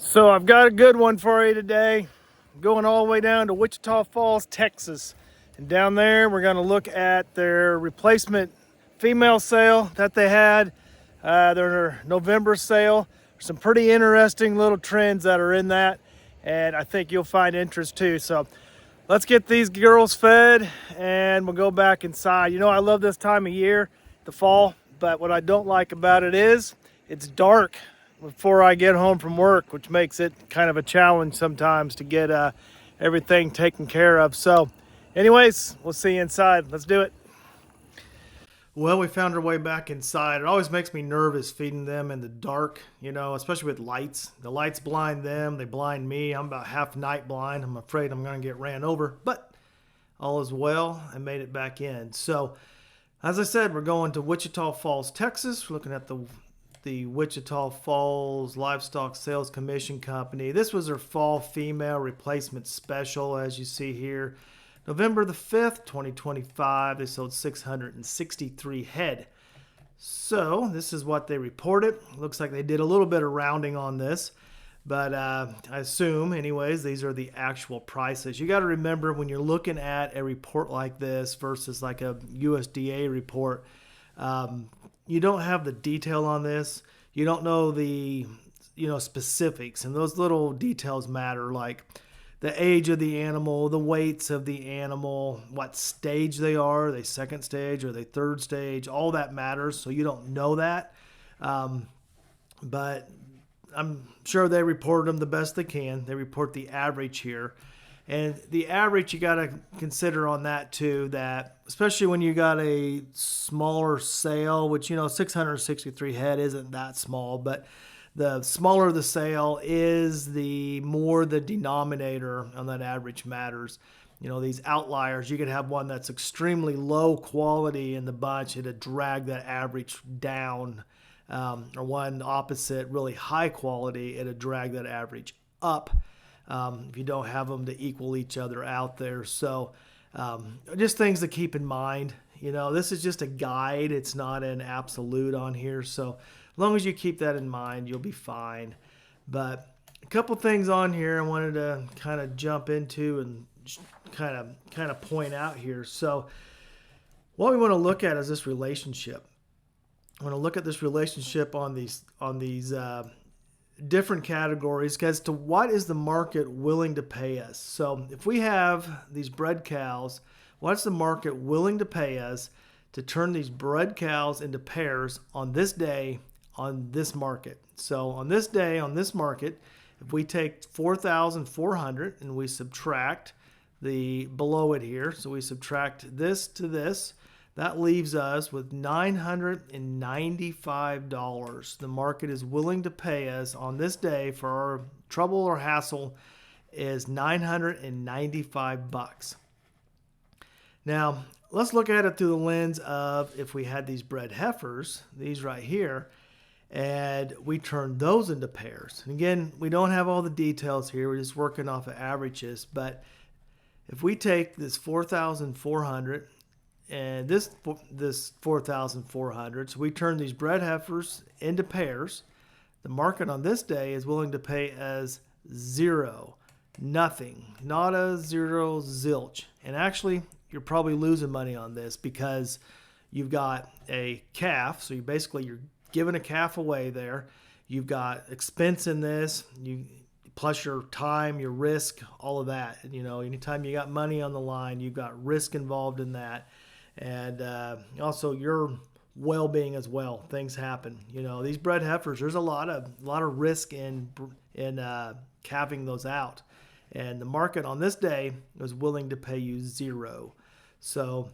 So I've got a good one for you today. Going all the way down to Wichita Falls, Texas. And down there, we're going to look at their replacement female sale that they had, their November sale. Some pretty interesting little trends that are in that, and I think you'll find interest too. So let's get these girls fed and we'll go back inside. You know, I love this time of year, the fall, but what I don't like about it is it's dark before I get home from work, which makes it kind of a challenge sometimes to get everything taken care of. So anyways, we'll see you inside. Let's do it. Well, we found our way back inside. It always makes me nervous feeding them in the dark, you know, especially with lights. The lights blind them, they blind me. I'm about half night blind. I'm afraid I'm going to get ran over, but all is well. I made it back in. So, as I said, we're going to Wichita Falls, Texas. We're looking at the Wichita Falls Livestock Sales Commission Company. This was their fall female replacement special, as you see here. November the 5th, 2025, they sold 663 head. So this is what they reported. Looks like they did a little bit of rounding on this, but I assume, anyways, these are the actual prices. You got to remember when you're looking at a report like this versus like a USDA report, you don't have the detail on this. You don't know the specifics, and those little details matter, like the age of the animal, the weights of the animal, what stage they are they second stage or they third stage, all that matters. So you don't know that, but I'm sure they reported them the best they can. They report the average here. And the average, you got to consider on that too, that especially when you got a smaller sale, which, 663 head isn't that small, but the smaller the sale is, the more the denominator on that average matters. These outliers, you could have one that's extremely low quality in the bunch, it'd drag that average down, or one opposite, really high quality, it'd drag that average up. If you don't have them to equal each other out there. So just things to keep in mind. This is just a guide. It's not an absolute on here. So as long as you keep that in mind, you'll be fine. But a couple things on here I wanted to kind of jump into and kind of point out here. So what we want to look at is this relationship. I want to look at this relationship on these different categories as to what is the market willing to pay us. So if we have these bred cows, what's the market willing to pay us to turn these bred cows into pairs on this day on this market? So on this day on this market, if we take 4,400 and we subtract the below it here, so we subtract this to this, that leaves us with $995. The market is willing to pay us on this day for our trouble or hassle is $995. Now, let's look at it through the lens of if we had these bred heifers, these right here, and we turned those into pairs. And again, we don't have all the details here. We're just working off of averages. But if we take this 4,400 and this 4,400, so we turn these bred heifers into pairs, the market on this day is willing to pay as zero, nothing, not a zero, zilch. And actually, you're probably losing money on this because you've got a calf, so you're giving a calf away there. You've got expense in this, plus your time, your risk, all of that. And, anytime you got money on the line, you've got risk involved in that. And also your well-being as well. Things happen. These bred heifers, there's a lot of risk in calving those out. And the market on this day was willing to pay you zero. So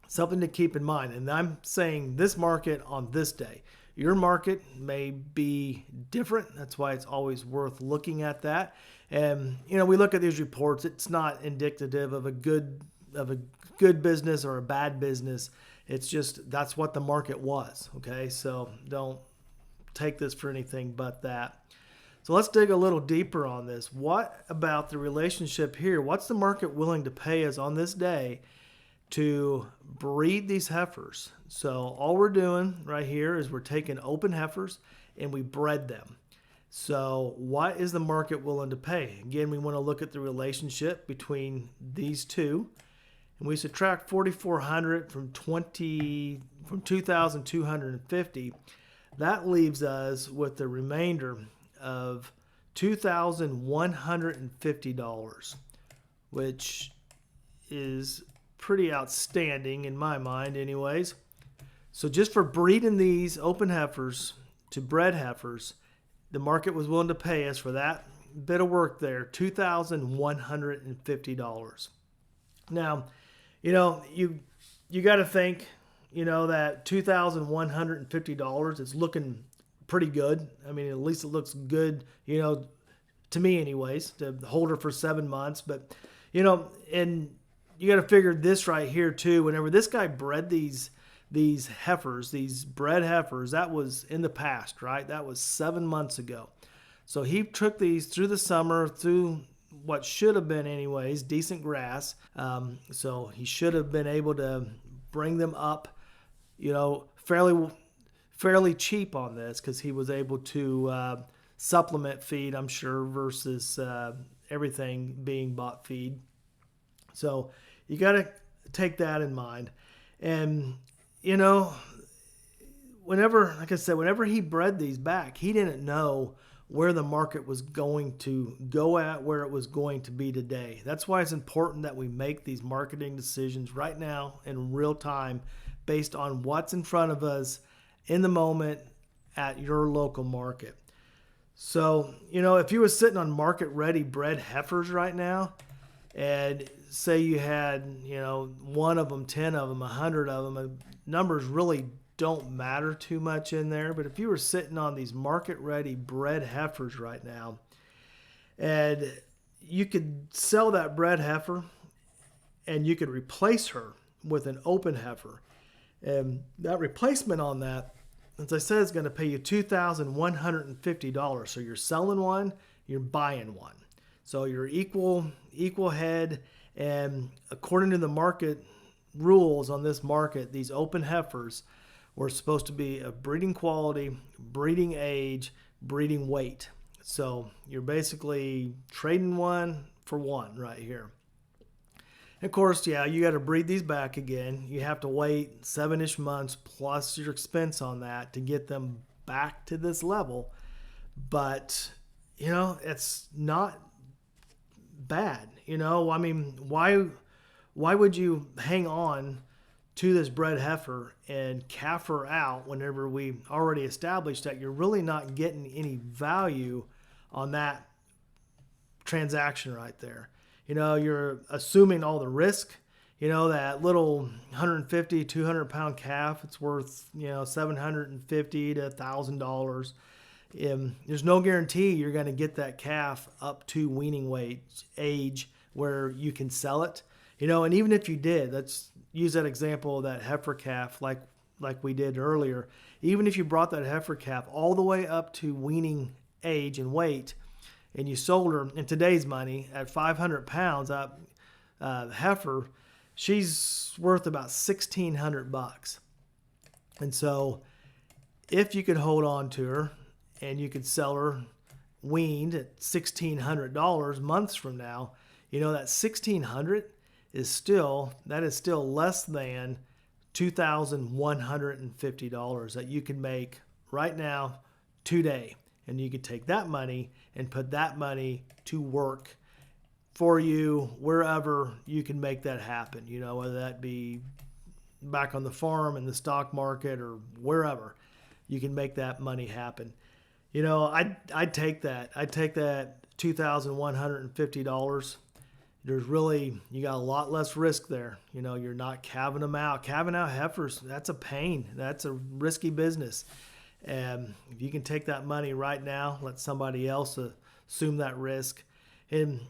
something to keep in mind. And I'm saying this market on this day. Your market may be different. That's why it's always worth looking at that. And, we look at these reports. It's not indicative of a good business or a bad business. It's just that's what the market was. Okay, so don't take this for anything but that. So let's dig a little deeper on this. What about the relationship here? What's the market willing to pay us on this day to breed these heifers? So all we're doing right here is we're taking open heifers and we bred them. So what is the market willing to pay? Again, we want to look at the relationship between these two. And we subtract 4,400 from 2,250. That leaves us with the remainder of $2,150, which is pretty outstanding in my mind anyways. So just for breeding these open heifers to bred heifers, the market was willing to pay us for that bit of work there, $2,150. Now, you got to think, that $2,150 is looking pretty good. I mean, at least it looks good, to me anyways, to hold her for 7 months. But, and you got to figure this right here too. Whenever this guy bred these heifers, these bred heifers, that was in the past, right? That was 7 months ago. So he took these through the summer, through what should have been anyways decent grass. So he should have been able to bring them up, fairly cheap on this, because he was able to supplement feed, I'm sure, versus everything being bought feed. So you got to take that in mind. And whenever he bred these back, he didn't know where the market was going to go at, where it was going to be today. That's why it's important that we make these marketing decisions right now in real time based on what's in front of us in the moment at your local market. So, if you were sitting on market-ready bred heifers right now, and say you had, one of them, 10 of them, 100 of them, numbers really don't matter too much in there. But if you were sitting on these market-ready bred heifers right now, and you could sell that bred heifer and you could replace her with an open heifer, and that replacement on that, as I said, is going to pay you $2,150. So you're selling one, you're buying one. So you're equal head, and according to the market rules on this market, these open heifers were supposed to be of breeding quality, breeding age, breeding weight. So you're basically trading one for one right here. And of course, you got to breed these back again. You have to wait 7-ish months plus your expense on that to get them back to this level. But, it's not bad. I mean, why would you hang on to this bred heifer and calf her out whenever we already established that you're really not getting any value on that transaction right there? You're assuming all the risk. That little 150, 200 pound calf, it's worth, $750 to $1,000. There's no guarantee you're going to get that calf up to weaning weight age where you can sell it. And even if you did, let's use that example of that heifer calf like we did earlier. Even if you brought that heifer calf all the way up to weaning age and weight, and you sold her in today's money at 500 pounds, heifer, she's worth about $1,600. And so if you could hold on to her and you could sell her weaned at $1,600 months from now, that $1,600 is still less than $2,150 that you can make right now today. And you could take that money and put that money to work for you wherever you can make that happen, whether that be back on the farm, in the stock market, or wherever you can make that money happen. I'd take that. I'd take that $2,150. You got a lot less risk there. You're not calving them out. Calving out heifers, that's a pain. That's a risky business. And if you can take that money right now, let somebody else assume that risk. And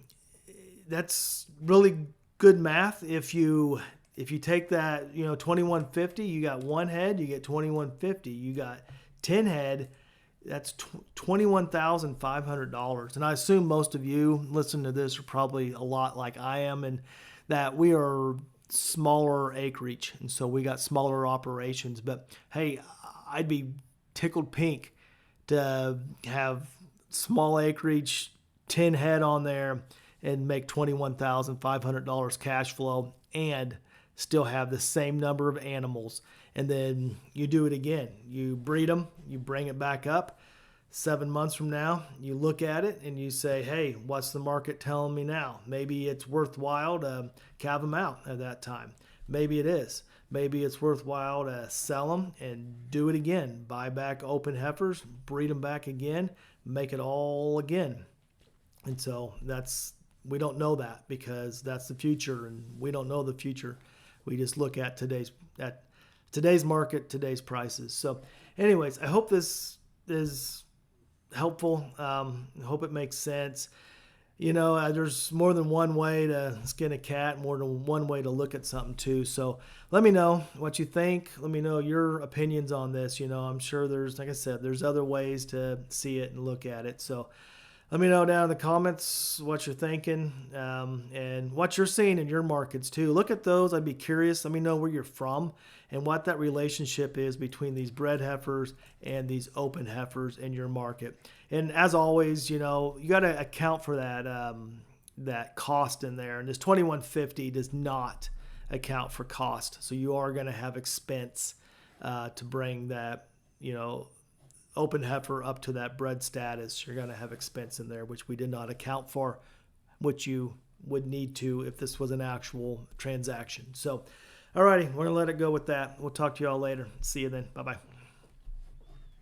that's really good math. If you take that, $2,150, you got one head, you get $2,150. You got 10 head, that's $21,500. And I assume most of you listening to this are probably a lot like I am, and that we are smaller acreage, and so we got smaller operations. But hey, I'd be tickled pink to have small acreage, 10 head on there, and make $21,500 cash flow and still have the same number of animals. And then you do it again. You breed them, you bring it back up. 7 months from now, you look at it and you say, hey, what's the market telling me now? Maybe it's worthwhile to calve them out at that time. Maybe it is. Maybe it's worthwhile to sell them and do it again. Buy back open heifers, breed them back again, make it all again. And so we don't know that, because that's the future, and we don't know the future. We just look at today's market, today's prices. So anyways, I hope this is helpful. I hope it makes sense. There's more than one way to skin a cat, more than one way to look at something too. So let me know what you think. Let me know your opinions on this. I'm sure like I said, there's other ways to see it and look at it. So let me know down in the comments what you're thinking, and what you're seeing in your markets too. Look at those. I'd be curious. Let me know where you're from and what that relationship is between these bred heifers and these open heifers in your market. And as always, you got to account for that cost in there. And this $2,150 does not account for cost. So you are going to have expense to bring that, open heifer up to that bred status. You're going to have expense in there, which we did not account for, which you would need to if this was an actual transaction. So, alrighty, we're going to let it go with that. We'll talk to you all later. See you then. Bye-bye.